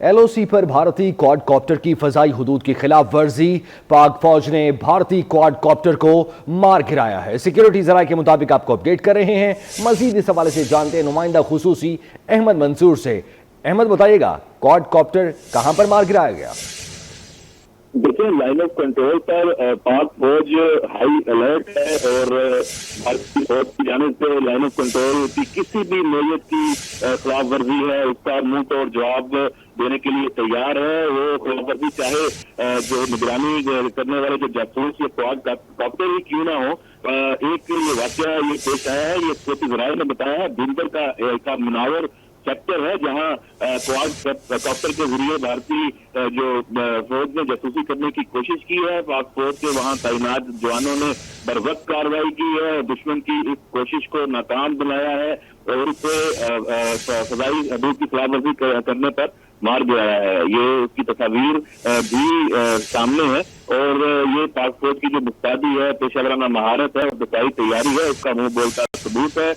LOC پر بھارتی code copter کی فضائی حدود کی خلاف ورزی، پاک فوج نے بھارتی کوڈ کاپٹر کو مار گرایا ہے۔ سیکیورٹی ذرائع کے مطابق آپ کو اپڈیٹ کر رہے ہیں۔ مزید اس حوالے سے جانتے ہیں نمائندہ خصوصی احمد منصور سے۔ احمد بتائیے گا کوڈ کاپٹر کہاں پر مار گرایا گیا؟ دیکھیں، لائن آف کنٹرول پر پاک فوج ہائی الرٹ ہے اور بھارتی فوج کی جانب سے لائن آف کنٹرول کی کسی بھی نوعیت کی خلاف ورزی ہے اس کا منہ توڑ جواب دینے کے لیے تیار ہے۔ وہ خلاف ورزی چاہے جو نگرانی کرنے والے جو جاسوس یا کوڈ کاپٹر ہی کیوں نہ ہو، ایک یہ واقعہ یہ پیش آیا ہے، یہ سیکورٹی ذرائع نے بتایا ہے، بھینڈر کا مناور سیکٹر ہے جہاں کوڈ کاپٹر کے ذریعے بھارتی جو فوج نے جاسوسی کرنے کی کوشش کی ہے، پاک فوج کے وہاں تعینات جوانوں نے بروقت کارروائی کی ہے، دشمن کی اس کوشش کو ناکام بنایا ہے اور اسے فضائی حدود کی خلاف ورزی کرنے پر مار گرایا ہے۔ یہ اس کی تصاویر بھی سامنے ہے اور یہ پاک فوج کی جو مستعدی ہے، پیشہ ورانہ مہارت ہے اور دفاعی تیاری ہے، اس کا منہ بولتا ثبوت ہے۔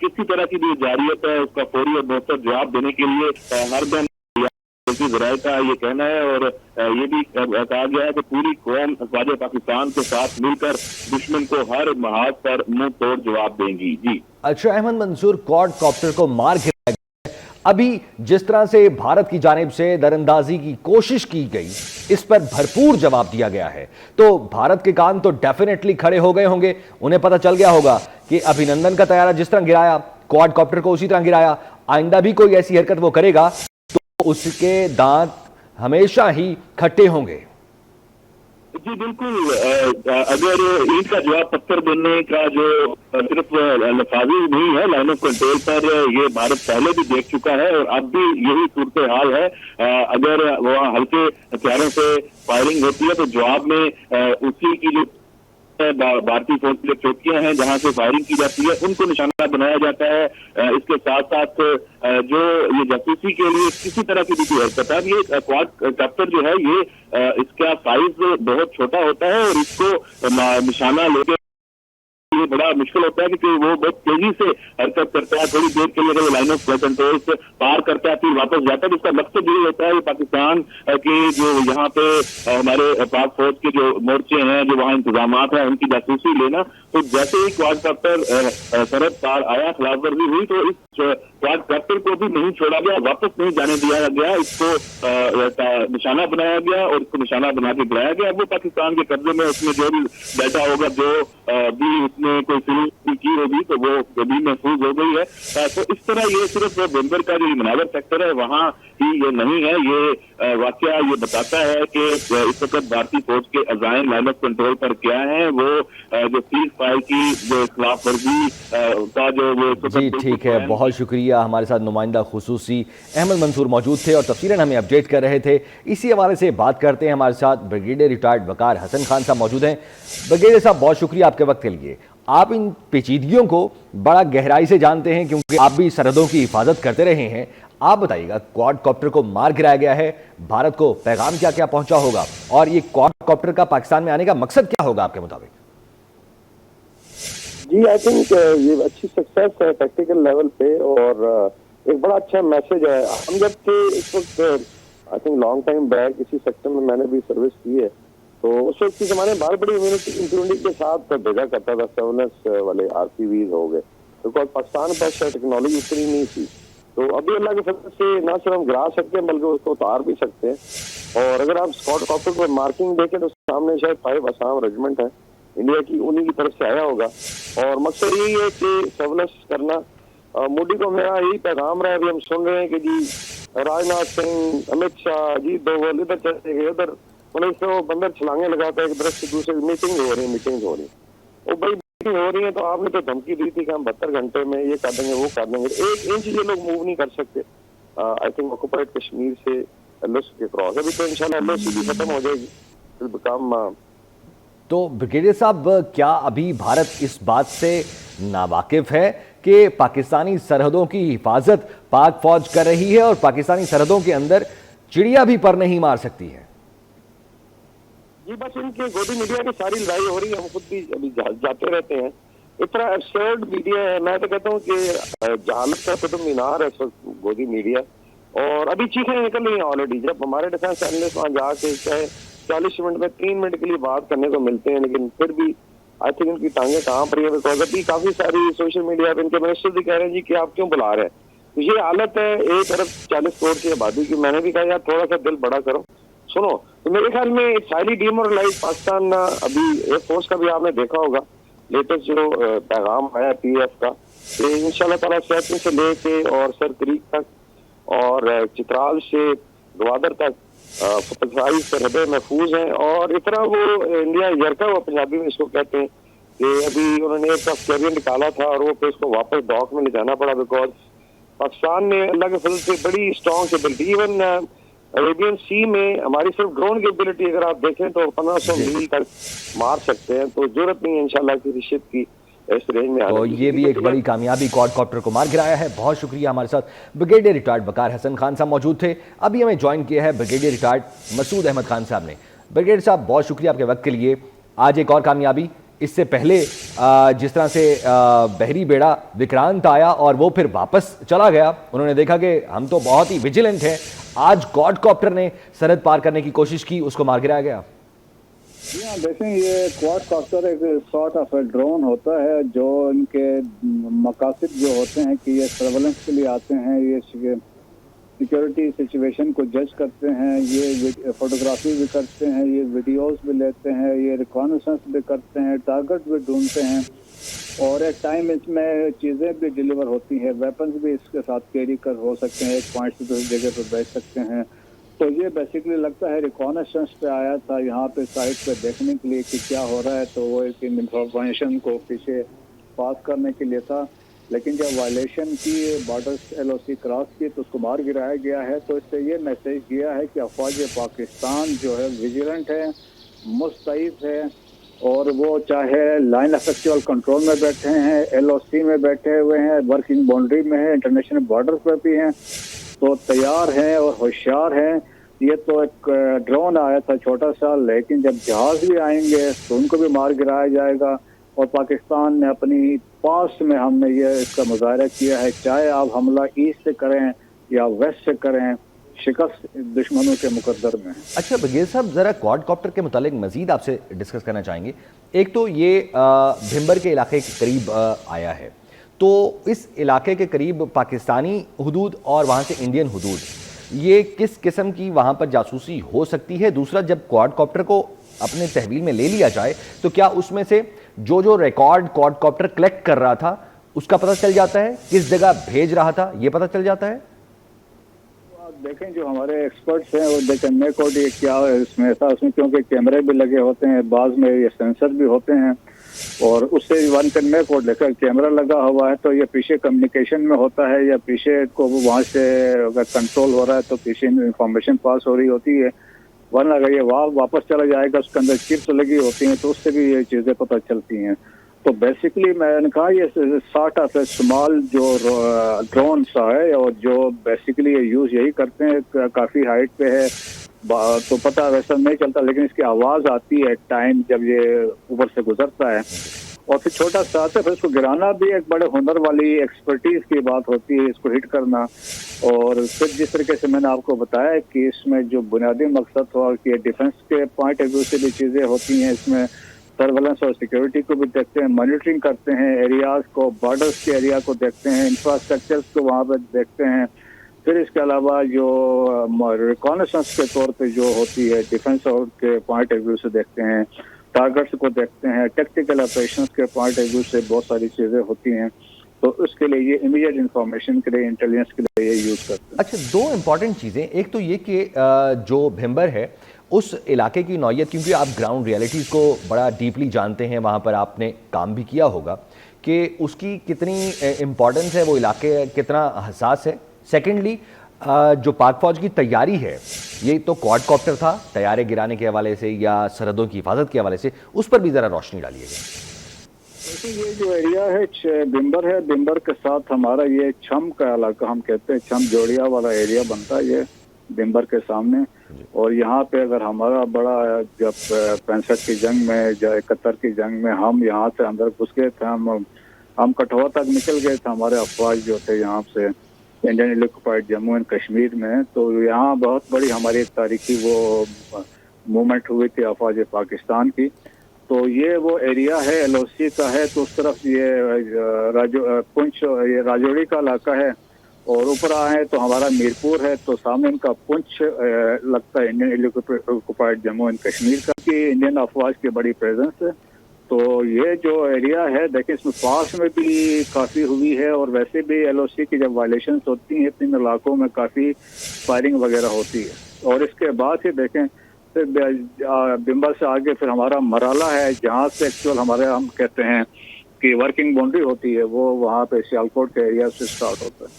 کسی طرح کی بھی جارحیت ہے اس کا فوری اور بہتر جواب دینے کے لیے ہر دن ذرائع کا یہ کہنا ہے اور یہ بھی کہا گیا ہے کہ پوری قوم افواج پاکستان کے ساتھ مل کر دشمن کو ہر محاذ پر منہ توڑ جواب دیں گی۔ جی اچھا احمد منصور، کوڈ کاپٹر کو مار گرایا گیا، ابھی جس طرح سے بھارت کی جانب سے دراندازی کی کوشش کی گئی اس پر بھرپور جواب دیا گیا ہے، تو بھارت کے کان تو ڈیفینیٹلی کھڑے ہو گئے ہوں گے، انہیں پتہ چل گیا ہوگا کہ ابھینندن کا طیارہ جس طرح گرایا کوڈ کاپٹر کو اسی طرح گرایا، آئندہ بھی کوئی ایسی حرکت وہ کرے گا تو اس کے دانت ہمیشہ ہی کھٹے ہوں گے۔ جی بالکل، اگر اینٹ کا جواب پتھر دینے کا جو صرف لفاظی نہیں ہے، لائن آف کنٹرول پر یہ بھارت پہلے بھی دیکھ چکا ہے اور اب بھی یہی صورتحال ہے۔ اگر وہاں ہلکے ہتھیاروں سے فائرنگ ہوتی ہے تو جواب میں اسی کی جو بھارتی فوج کی جو چوکیاں ہیں جہاں سے فائرنگ کی جاتی ہے ان کو نشانہ بنایا جاتا ہے۔ اس کے ساتھ ساتھ جو یہ جاسوسی کے لیے کسی طرح کی بھی حرکت ہے، یہ کوڈ کاپٹر جو ہے یہ اس کا سائز بہت چھوٹا ہوتا ہے اور اس کو نشانہ لے کے یہ بڑا مشکل ہوتا ہے کیونکہ وہ بہت تیزی سے حرکت کرتا ہے۔ تھوڑی دیر کے لیے اگر لائن آف کنٹرول سے پار کرتا ہے پھر واپس جاتا ہے، اس کا مقصد یہ ہوتا ہے پاکستان کے جو یہاں پہ ہمارے پاک فوج کے جو مورچے ہیں، جو وہاں انتظامات ہیں، ان کی جاسوسی لینا۔ تو جیسے ہی کوڈ کاپٹر سرحد پار آیا، خلاف ورزی ہوئی، تو اس کوڈ کاپٹر کو بھی نہیں چھوڑا گیا، واپس نہیں جانے دیا گیا، اس کو نشانہ بنایا گیا اور اس کو نشانہ بنا کے گرایا گیا۔ وہ پاکستان کے قبضے میں اس میں جو بھی ڈیٹا ہوگا، جو بھی اس میں کوئی فلم کی ہوگی تو وہ بھی محفوظ ہو گئی ہے۔ تو اس طرح یہ صرف بندر کا جو مناور سیکٹر ہے وہاں ہی یہ نہیں ہے، یہ واقعہ یہ بتاتا ہے کہ اس وقت بھارتی فوج کے عزائم لائن آف کنٹرول پر کیا ہیں، وہ جو سیز فائر کی جو خلاف ورزی کا جو وہ جی ٹھیک ہے، بہت شکریہ۔ ہمارے ساتھ نمائندہ خصوصی احمد منصور موجود تھے اور تفصیلاً ہمیں اپڈیٹ کر رہے تھے۔ اسی حوالے سے بات کرتے ہیں، ہمارے ساتھ بریگیڈیئر ریٹائرڈ وقار حسن خان صاحب موجود ہیں۔ بریگیڈیئر صاحب بہت شکریہ آپ کے وقت کے لیے۔ آپ ان پیچیدگیوں کو بڑا گہرائی سے جانتے ہیں کیونکہ آپ بھی سرحدوں کی حفاظت کرتے رہے ہیں۔ آپ بتائیے گا، کوڈ کاپٹر کو مار گرایا گیا ہے، بھارت کو پیغام کیا کیا پہنچا ہوگا اور یہ کوڈ کاپٹر کا پاکستان میں آنے کا مقصد کیا ہوگا آپ کے مطابق؟ جی آئی تھنک یہ اچھی سکسیس ہے ٹیکٹیکل لیول پہ اور ایک بڑا اچھا میسج ہے۔ ہم جب تھے اس وقت I think long time back اسی سیکٹر میں نے بھی سروس کی ہے، تو اس وقت کی زمانے بہت بڑی امپیونٹی کے ساتھ بھیجا کرتا تھا، 7S والے RPVs ہو گئے، بیکاز پاکستان پاس ٹیکنالوجی اتنی نہیں تھی۔ تو ابھی اللہ کے فضل سے نہ صرف ہم گرا سکتے ہیں بلکہ اس کو اتار بھی سکتے ہیں۔ اور اگر آپ کوڈ کاپٹر پر مارکنگ دیکھیں تو سامنے شاید 5 آسام ریجمنٹ ہے انڈیا کی، انہی کی طرف سے آیا ہوگا اور مقصد یہی ہے کہ 7S کرنا۔ مودی کو میرا یہی پیغام رہا ہے، ابھی ہم سن رہے ہیں کہ جی راجناتھ سنگھ، امت شاہ، اجیت دوول ادھر چلے گئے، ادھر وہ بندر چھلانگے لگاتا ہے ایک طرف سے دوسرے، میٹنگ ہو رہی ہے۔ وہ بڑی میٹنگ ہو رہی ہے تو آپ نے تو دھمکی دی تھی کہ ہم 72 گھنٹے میں یہ کر دیں گے، وہ کر دیں گے، 1 انچ یہ لوگ موو نہیں کر سکتے۔ آئی تھنک آکوپائڈ کشمیر سے LOC کے کراس، ابھی تو انشاءاللہ LOC بھی ختم ہو جائے گی کام۔ تو بریگیڈیئر صاحب، کیا ابھی بھارت اس بات سے ناواقف ہے کہ پاکستانی سرحدوں کی حفاظت پاک فوج کر رہی ہے اور پاکستانی سرحدوں کے اندر چڑیا بھی پر نہیں مار سکتی ہے؟ جی بس ان کے گودی میڈیا کی ساری لڑائی ہو رہی ہے، ہم خود بھی ابھی جاتے رہتے ہیں، اتنا ایبسرڈ میڈیا ہے۔ میں تو کہتا ہوں کہ جہالت کا قطب مینار ہے اس وقت گودی میڈیا، اور ابھی چیخیں نکل رہی ہیں آلریڈی. جب ہمارے ڈیفینس اینالسٹ وہاں جا کے چاہے 40 منٹ میں 3 منٹ کے لیے بات کرنے کو ملتے ہیں, لیکن پھر بھی آئی تھنک ان کی ٹانگیں کہاں پر ہیں, بیکاز ابھی کافی ساری سوشل میڈیا پہ ان کے منسٹر بھی کہہ رہے ہیں جی کہ آپ کیوں بلا رہے ہیں. تو یہ حالت ہے 1 ارب 40 کروڑ کی آبادی کی. میں نے بھی کہا یار تھوڑا سا دل بڑا کرو. سنو, تو میرے خیال میں سائلی ڈیمورلائز پاکستان ابھی ایئر فورس کا بھی آپ نے دیکھا ہوگا لیٹسٹ جو پیغام آیا پی ایف کا کہ انشاءاللہ تعالیٰ سیٹنگ سے لے کے اور سر کریک تک اور چترال سے گوادر تک فتح سرحدیں محفوظ ہیں. اور اس طرح وہ انڈیا یرکا وہ پنجابی میں اس کو کہتے ہیں کہ ابھی انہوں نے ایک کیریئر نکالا تھا اور وہ پھر اس کو واپس ڈاک میں لے جانا پڑا, بیکاز پاکستان نے اللہ کے فضل سے بڑی اسٹرانگ کیپبلٹی, ایون عربین سی میں ہماری صرف ڈرون کی ایبلٹی اگر آپ دیکھیں تو 1500 میل تک مار سکتے ہیں. تو ضرورت نہیں ہے انشاءاللہ کی رشید کی اس رینج میں تو یہ بھی ایک بڑی کامیابی, کوڈ کاپٹر کو مار گرایا ہے. بہت شکریہ. ہمارے ساتھ بریگیڈیئر ریٹائرڈ وقار حسن خان صاحب موجود تھے. ابھی ہمیں جوائن کیا ہے بریگیڈیئر ریٹائرڈ مسعود احمد خان صاحب نے. بریگیڈیئر صاحب بہت شکریہ آپ کے وقت کے لیے. آج ایک اور کامیابی, اس سے پہلے جس طرح سے بحری بیڑا وکرانت آیا اور وہ پھر واپس چلا گیا, انہوں نے دیکھا کہ ہم تو بہت ہی ویجیلنٹ ہیں. آج کوڈ کاپٹر نے سرحد پار کرنے کی کوشش کی, اس کو مار گرایا گیا. جی ہاں, دیکھیں یہ کوڈ کاپٹر ایک سارٹ آف ڈرون ہوتا ہے جو ان کے مقاصد جو ہوتے ہیں کہ یہ سرویلنس کے لیے آتے ہیں, یہ سیکیورٹی سچویشن کو جج کرتے ہیں, یہ فوٹوگرافی بھی کرتے ہیں, یہ ویڈیوز بھی لیتے ہیں, یہ ریکانیسنس بھی کرتے ہیں, ٹارگٹ بھی ڈھونڈتے ہیں, اور ایک ٹائم اس میں چیزیں بھی ڈیلیور ہوتی ہیں, ویپنز بھی اس کے ساتھ کیری کر ہو سکتے ہیں, ایک پوائنٹ سے دوسری جگہ پہ بھیج سکتے ہیں. تو یہ بیسیکلی لگتا ہے ریکانیسنس پہ آیا تھا یہاں پہ سائٹ پہ دیکھنے کے لیے کہ کیا ہو رہا ہے, تو وہ ایک انفارمیشن کو پیچھے پاس کرنے کے لیے تھا. لیکن جب وائلیشن کی بارڈر ایل او سی کراس کی تو اس کو مار گرایا گیا ہے. تو اس سے یہ میسیج گیا ہے کہ افواج پاکستان جو ہے ویجیلنٹ ہے, مستعد ہے, اور وہ چاہے لائن آف ایکچوئل کنٹرول میں بیٹھے ہیں, ایل او سی میں بیٹھے ہوئے ہیں, ورکنگ باؤنڈری میں ہیں, انٹرنیشنل بارڈر پر بھی ہیں, تو تیار ہیں اور ہوشیار ہیں. یہ تو ایک ڈرون آیا تھا چھوٹا سا, لیکن جب جہاز بھی آئیں گے تو ان کو بھی مار گرایا جائے گا. اور پاکستان نے اپنی پاسٹ میں ہم نے یہ اس کا مظاہرہ کیا ہے, چاہے آپ حملہ ایسٹ سے کریں یا ویسٹ سے کریں, شکست دشمنوں کے مقدر میں. اچھا بغیر صاحب, ذرا کوڈ کاپٹر کے متعلق مزید آپ سے ڈسکس کرنا چاہیں گے. ایک تو یہ بھمبر کے علاقے کے قریب آیا ہے, تو اس علاقے کے قریب پاکستانی حدود اور وہاں سے انڈین حدود, یہ کس قسم کی وہاں پر جاسوسی ہو سکتی ہے؟ دوسرا, جب کوڈ کاپٹر کو اپنے تحویل میں لے لیا جائے تو کیا اس میں سے جو ریکارڈ کوڈ کاپٹر کلیکٹ کر رہا تھا اس کا پتہ چل جاتا ہے, کس جگہ بھیج رہا تھا یہ پتہ چل جاتا ہے؟ دیکھیں جو ہمارے ایکسپرٹس ہیں وہ دیکھیں میکوڈ یہ کیا ہے اس میں تھا, اس میں کیونکہ کیمرے بھی لگے ہوتے ہیں, بعض میں یہ سینسر بھی ہوتے ہیں, اور اس سے ون کن میں کوڈ لے کر کیمرہ لگا ہوا ہے تو یہ پیچھے کمیونیکیشن میں ہوتا ہے, یا پیچھے کو وہاں سے اگر کنٹرول ہو رہا ہے تو پیچھے انفارمیشن پاس ہو رہی ہوتی ہے, ورنہ اگر یہ واپس چلا جائے گا اس کے اندر چپس لگی ہوتی ہیں تو اس سے بھی یہ چیزیں پتہ چلتی ہیں. تو بیسیکلی میں نے کہا یہ سارٹ آف اسمال جو ڈرون سا ہے, اور جو بیسیکلی یہ یوز یہی کرتے ہیں, کافی ہائٹ پہ ہے تو پتہ ویسا نہیں چلتا, لیکن اس کی آواز آتی ہے ٹائم جب یہ اوپر سے گزرتا ہے, اور پھر چھوٹا سا آتا ہے, پھر اس کو گرانا بھی ایک بڑے ہنر والی ایکسپرٹیز کی بات ہوتی ہے اس کو ہٹ کرنا. اور پھر جس طریقے سے میں نے آپ کو بتایا کہ اس میں جو بنیادی مقصد ہوا کہ ڈیفنس کے پوائنٹ آف ویو سے بھی چیزیں ہوتی ہیں, اس میں سرویلنس اور سیکیورٹی کو بھی دیکھتے ہیں, مانیٹرنگ کرتے ہیں, ایریاز کو, بارڈرز کے ایریا کو دیکھتے ہیں, انفراسٹرکچرز کو وہاں پہ دیکھتے ہیں. پھر اس کے علاوہ جو ریکانیسنس کے طور پہ جو ہوتی ہے ڈیفنس اور کے پوائنٹ آف ویو سے دیکھتے ہیں, ٹارگٹس کو دیکھتے ہیں, ٹیکٹیکل آپریشنز کے پوائنٹ آف ویو سے بہت ساری چیزیں ہوتی ہیں. تو اس کے لیے یہ امیڈیٹ انفارمیشن کے لیے, انٹیلیجنس کے لیے یہ یوز کرتے ہیں. اچھا, دو امپورٹنٹ چیزیں, ایک تو یہ کہ جو بھمبر ہے اس علاقے کی نوعیت, کیونکہ آپ گراؤنڈ ریئلٹیز کو بڑا ڈیپلی جانتے ہیں, وہاں پر آپ نے کام بھی کیا ہوگا, کہ اس کی کتنی امپورٹنس ہے, وہ علاقے کتنا حساس ہے. سیکنڈلی, جو پاک فوج کی تیاری ہے, یہ تو کوڈ کاپٹر تھا, طیارے گرانے کے حوالے سے یا سرحدوں کی حفاظت کے حوالے سے, اس پر بھی ذرا روشنی ڈالیے گا. یہ جو ایریا ہے بمبر ہے, بمبر کے ساتھ ہمارا یہ چھم کا علاقہ ہم کہتے ہیں, چھم جوڑیا والا ایریا بنتا ہے یہ بمبر کے سامنے. اور یہاں پہ اگر ہمارا بڑا جب 65 کی جنگ میں یا 71 کی جنگ میں ہم یہاں سے اندر گھس گئے تھے, ہم کٹھوا تک نکل گئے تھے, ہمارے افواج جو تھے یہاں سے, Indian occupied Jammu and Kashmir میں. تو یہاں بہت بڑی ہماری ایک تاریخی وہ موومنٹ ہوئی تھی افواج پاکستان کی. تو یہ وہ ایریا ہے ایل او سی کا ہے. تو اس طرف یہ پنچ یہ راجوری کا علاقہ ہے, اور اوپر آئے تو ہمارا میرپور ہے. تو سامنے ان کا پنچ لگتا ہے Indian occupied Jammu and Kashmir کا, کہ انڈین افواج کی بڑی پریزنس ہے. تو یہ جو ایریا ہے دیکھیں اس میں پاس میں بھی کافی ہوئی ہے, اور ویسے بھی ایل او سی کی جب وائلیشنس ہوتی ہیں ان علاقوں میں کافی فائرنگ وغیرہ ہوتی ہے. اور اس کے بعد ہی دیکھیں بمبر سے آگے پھر ہمارا مرالہ ہے, جہاں سے ایکچوئل ہمارے ہم کہتے ہیں کہ ورکنگ باؤنڈری ہوتی ہے, وہ وہاں پہ سیالکوٹ کے ایریا سے سٹارٹ ہوتا ہے.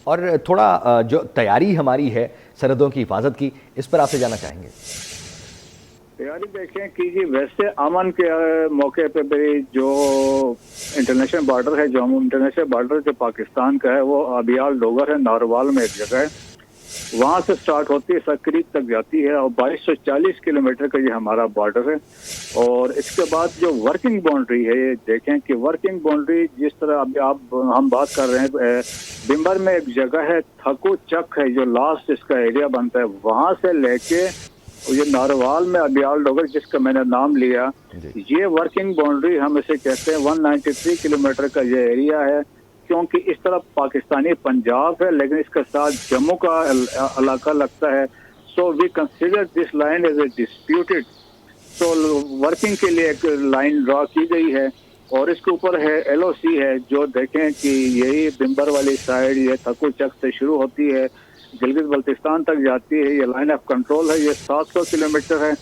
اور تھوڑا جو تیاری ہماری ہے سرحدوں کی حفاظت کی, اس پر آپ سے جاننا چاہیں گے. تیاری دیکھیں کہ جی ویسے امن کے موقع پہ بھی جو انٹرنیشنل بارڈر ہے, جو انٹرنیشنل بارڈر جو پاکستان کا ہے وہ ابیال ڈوگر ہے, ناروال میں ایک جگہ ہے, وہاں سے سٹارٹ ہوتی ہے سکریت تک جاتی ہے, اور 2240 کلومیٹر کا یہ ہمارا بارڈر ہے. اور اس کے بعد جو ورکنگ باؤنڈری ہے, یہ دیکھیں کہ ورکنگ باؤنڈری جس طرح ابھی ہم بات کر رہے ہیں, بمبر میں ایک جگہ ہے تھکو چک ہے جو لاسٹ اس کا ایریا بنتا ہے, وہاں سے لے کے یہ ناروال میں ابیال ڈوگر جس کا میں نے نام لیا, یہ ورکنگ باؤنڈری ہم اسے کہتے ہیں 193 کلومیٹر کا یہ ایریا ہے. کیونکہ اس طرف پاکستانی پنجاب ہے لیکن اس کے ساتھ جموں کا علاقہ لگتا ہے. So we consider this line as a disputed. So working کے لیے ایک لائن ڈرا کی گئی ہے, اور اس کے اوپر ہے ایل او سی ہے, جو دیکھیں کہ یہی بمبر والی سائڈ یہ تھکو چک سے شروع ہوتی ہے, گلگت بلتستان تک جاتی ہے. یہ لائن آف کنٹرول ہے, یہ 700 کلومیٹر ہے.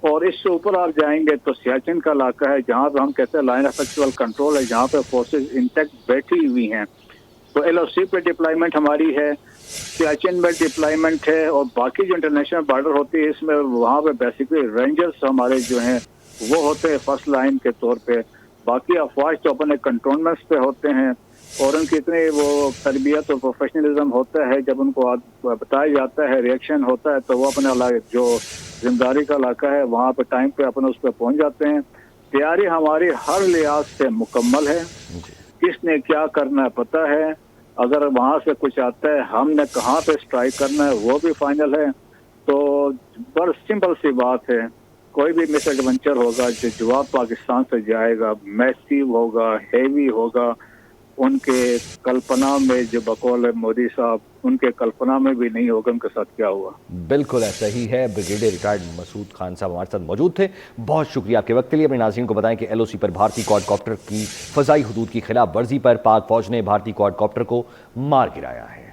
اور اس سے اوپر آپ جائیں گے تو سیاچن کا علاقہ ہے, جہاں پہ ہم کہتے ہیں لائن آف ایکچوئل کنٹرول ہے, جہاں پہ فورسز انٹیکٹ بیٹھی ہوئی ہیں. تو ایل او سی پہ ڈپلائمنٹ ہماری ہے, سیاچن میں ڈپلائمنٹ ہے, اور باقی جو انٹرنیشنل بارڈر ہوتی ہے اس میں وہاں پہ بیسیکلی رینجرز ہمارے جو ہیں وہ ہوتے ہیں فرسٹ لائن کے طور پہ. باقی افواج تو اپنے کنٹونمنٹس پہ ہوتے ہیں, اور ان کی اتنی وہ تربیت اور پروفیشنلزم ہوتا ہے, جب ان کو بتایا جاتا ہے ریئیکشن ہوتا ہے تو وہ اپنے علاقے جو ذمہ داری کا علاقہ ہے وہاں پہ ٹائم پہ اپنے اس پہ پہنچ جاتے ہیں. تیاری ہماری ہر لحاظ سے مکمل ہے, کس نے کیا کرنا ہے پتہ ہے, اگر وہاں سے کچھ آتا ہے ہم نے کہاں پہ اسٹرائک کرنا ہے وہ بھی فائنل ہے. تو بڑا سمپل سی بات ہے, کوئی بھی مس ایڈونچر ہوگا جو جواب پاکستان سے جائے گا میسیو ہوگا, ہیوی ہوگا. ان کے کلپنا میں جو بقول مودی صاحب ان کے کلپنا میں بھی نہیں ہوگا ان کے ساتھ کیا ہوا. بالکل ایسا ہی ہے. بریگیڈیئر ریٹائرڈ مسعود خان صاحب ہمارے ساتھ موجود تھے. بہت شکریہ آپ کے وقت کے لیے. اپنے ناظرین کو بتائیں کہ ایل او سی پر بھارتی کوڈ کاپٹر کی فضائی حدود کی خلاف ورزی پر پاک فوج نے بھارتی کوڈ کاپٹر کو مار گرایا ہے.